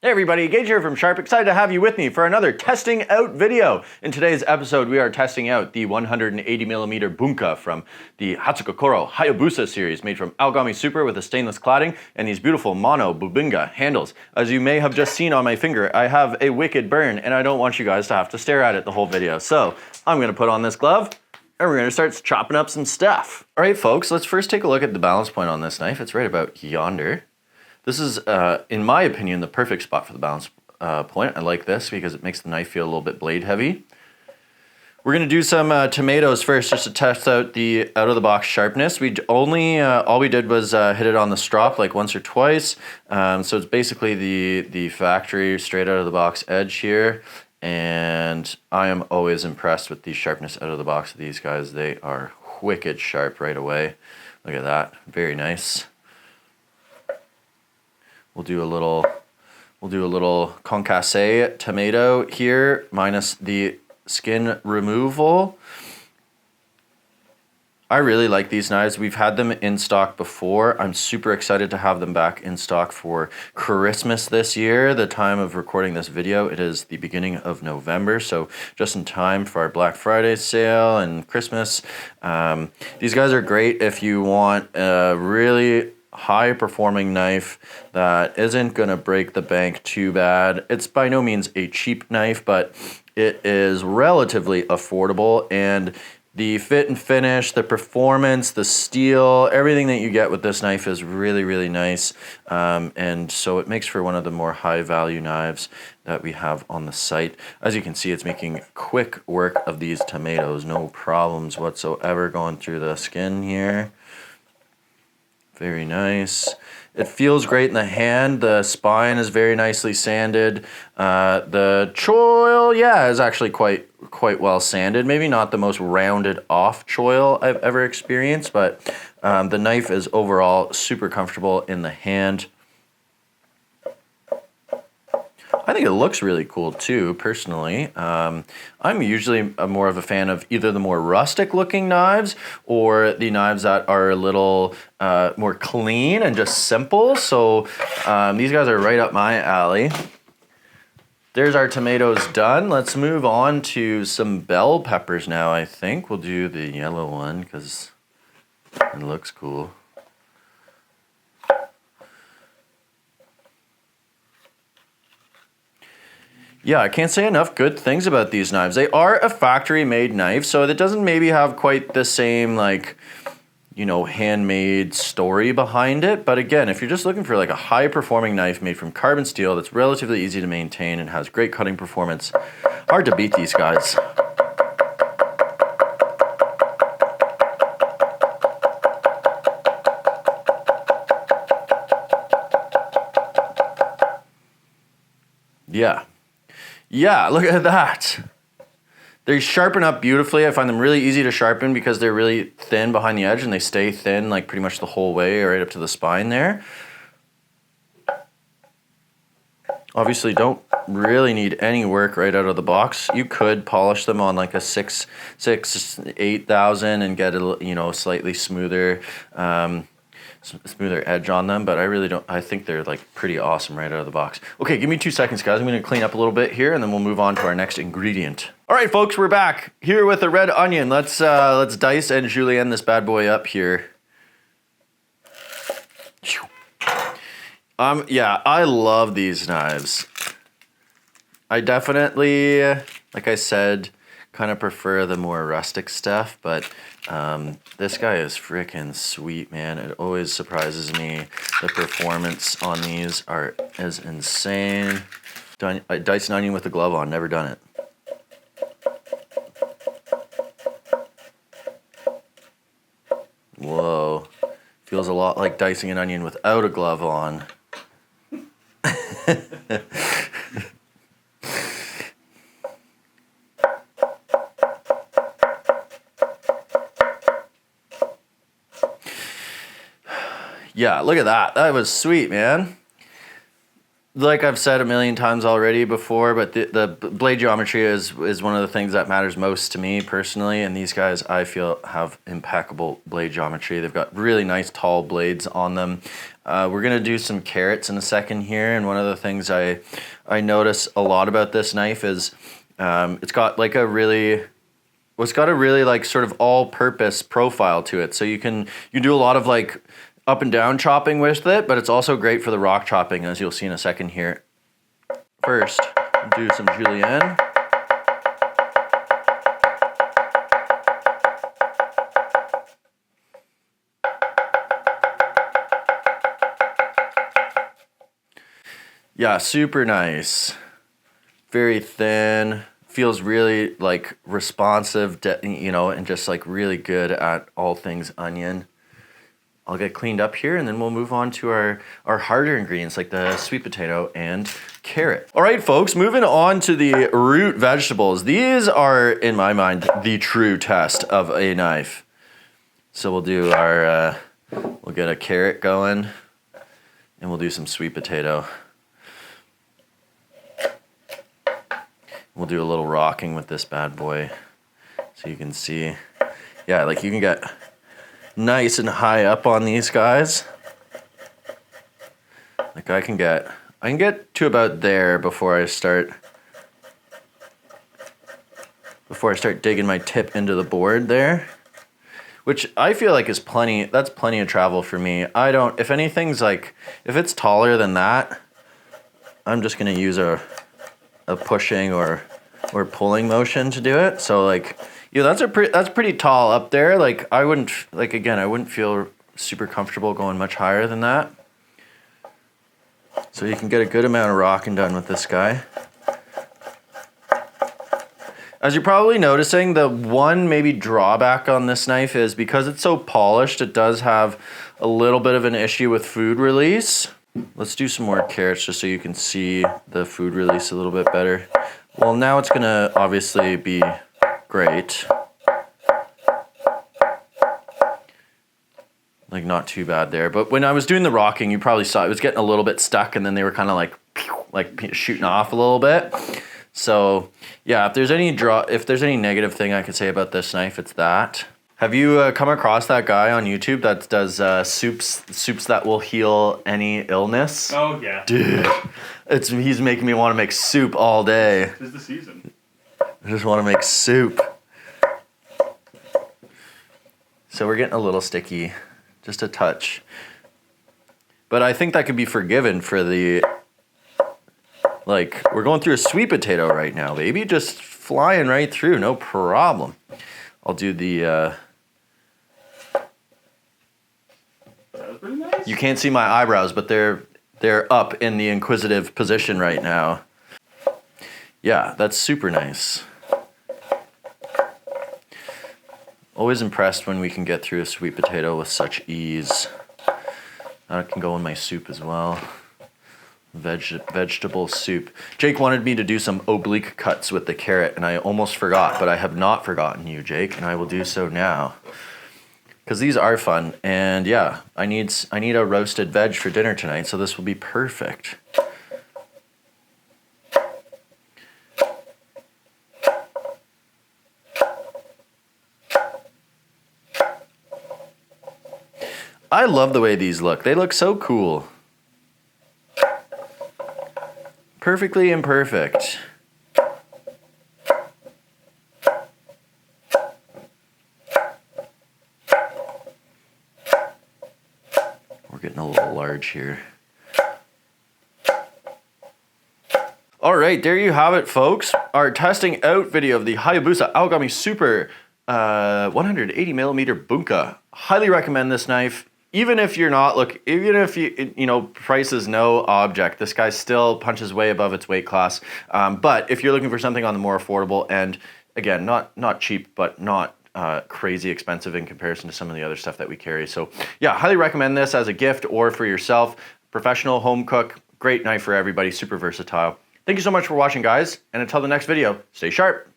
Hey everybody, Gage here from Sharp. Excited to have you with me for another testing out video. In today's episode, we are testing out the 180mm Bunka from the Hatsukokoro Hayabusa series, made from Algami Super with a stainless cladding and these beautiful mono bubinga handles. As you may have just seen on my finger, I have a wicked burn and I don't want you guys to have to stare at it the whole video. So I'm gonna put on this glove and we're gonna start chopping up some stuff. All right, folks, let's first take a look at the balance point on this knife. It's right about yonder. This is, in my opinion, the perfect spot for the balance point. I like this because it makes the knife feel a little bit blade heavy. We're gonna do some tomatoes first just to test out the out-of-the-box sharpness. All we did was hit it on the strop like once or twice. So it's basically the factory straight out-of-the-box edge here. And I am always impressed with the sharpness out of the box of these guys. They are wicked sharp right away. Look at that, very nice. We'll do a little concasse tomato here, minus the skin removal. I really like these knives. We've had them in stock before. I'm super excited to have them back in stock for Christmas this year. The time of recording this video, it is the beginning of November, so just in time for our Black Friday sale and Christmas. These guys are great if you want a really high performing knife that isn't gonna break the bank too bad. It's by no means a cheap knife, but it is relatively affordable, and the fit and finish, the performance, the steel, everything that you get with this knife is really, really nice. And so it makes for one of the more high value knives that we have on the site. As you can see, it's making quick work of these tomatoes. No problems whatsoever going through the skin here. Very nice. It feels great in the hand. The spine is very nicely sanded. The choil, yeah, is actually quite well sanded. Maybe not the most rounded off choil I've ever experienced, but the knife is overall super comfortable in the hand. I think it looks really cool too, personally. I'm usually more of a fan of either the more rustic looking knives or the knives that are a little more clean and just simple. So these guys are right up my alley. There's our tomatoes done. Let's move on to some bell peppers now, I think. We'll do the yellow one because it looks cool. Yeah, I can't say enough good things about these knives. They are a factory-made knife, so it doesn't maybe have quite the same, like, you know, handmade story behind it. But again, if you're just looking for like a high-performing knife made from carbon steel that's relatively easy to maintain and has great cutting performance, hard to beat these guys. Yeah, look at that. They sharpen up beautifully. I find them really easy to sharpen because they're really thin behind the edge and they stay thin like pretty much the whole way right up to the spine there. Obviously don't really need any work right out of the box. You could polish them on like a 8000 and get a, you know, slightly smoother edge on them, but I really don't. I think they're like pretty awesome right out of the box. Okay, give me 2 seconds, guys. I'm gonna clean up a little bit here and then we'll move on to our next ingredient. All right, folks, we're back here with a red onion. Let's dice and julienne this bad boy up here. Yeah, I love these knives. I definitely, like I said, kind of prefer the more rustic stuff, but this guy is freaking sweet, man. It always surprises me. The performance on these is insane. I diced an onion with a glove on, never done it. Whoa, feels a lot like dicing an onion without a glove on. Yeah, look at that. That was sweet, man. like I've said a million times already before, but the blade geometry is one of the things that matters most to me personally. And these guys, I feel, have impeccable blade geometry. They've got really nice tall blades on them. We're gonna do some carrots in a second here, and one of the things I notice a lot about this knife is it's got like a really like sort of all-purpose profile to it. So you do a lot of like up and down chopping with it, but it's also great for the rock chopping, as you'll see in a second here. First, do some julienne. Yeah, super nice. Very thin. Feels really like responsive, you know, and just like really good at all things onion. I'll get cleaned up here, and then we'll move on to our harder ingredients like the sweet potato and carrot. All right, folks, moving on to the root vegetables. These are, in my mind, the true test of a knife. So we'll do we'll get a carrot going, and we'll do some sweet potato. We'll do a little rocking with this bad boy so you can see. Yeah, like you can get nice and high up on these guys. Like I can get to about there before I start digging my tip into the board there, which I feel like is plenty. That's plenty of travel for me. If anything's like, if it's taller than that, I'm just gonna use a pushing or pulling motion to do it. So like, yeah, that's pretty tall up there. Like I wouldn't feel super comfortable going much higher than that. So you can get a good amount of rocking done with this guy. As you're probably noticing, the one maybe drawback on this knife is because it's so polished, it does have a little bit of an issue with food release. Let's do some more carrots just so you can see the food release a little bit better. Well, now it's gonna obviously be great. Like not too bad there, but when I was doing the rocking, you probably saw it was getting a little bit stuck, and then they were kind of like shooting off a little bit. So yeah, if there's any negative thing I could say about this knife, it's that. Have you come across that guy on YouTube that does soups that will heal any illness? Oh yeah, dude, he's making me want to make soup all day. Tis the season. I just want to make soup. So we're getting a little sticky, just a touch. But I think that could be forgiven for the, like, we're going through a sweet potato right now, baby. Just flying right through, no problem. I'll do the, That was pretty nice. You can't see my eyebrows, but they're up in the inquisitive position right now. Yeah, that's super nice. Always impressed when we can get through a sweet potato with such ease. That can go in my soup as well. Vegetable soup. Jake wanted me to do some oblique cuts with the carrot, and I almost forgot, but I have not forgotten you, Jake, and I will do so now. Because these are fun, and yeah, I need a roasted veg for dinner tonight, so this will be perfect. I love the way these look. They look so cool. Perfectly imperfect. We're getting a little large here. All right, there you have it, folks. Our testing out video of the Hayabusa Origami Super 180mm Bunka. Highly recommend this knife. Even if you're not even if you know, price is no object, this guy still punches way above its weight class. But if you're looking for something on the more affordable end, again, not cheap, but not crazy expensive in comparison to some of the other stuff that we carry. So yeah, highly recommend this as a gift or for yourself. Professional home cook, great knife for everybody, super versatile. Thank you so much for watching, guys, and until the next video, stay sharp.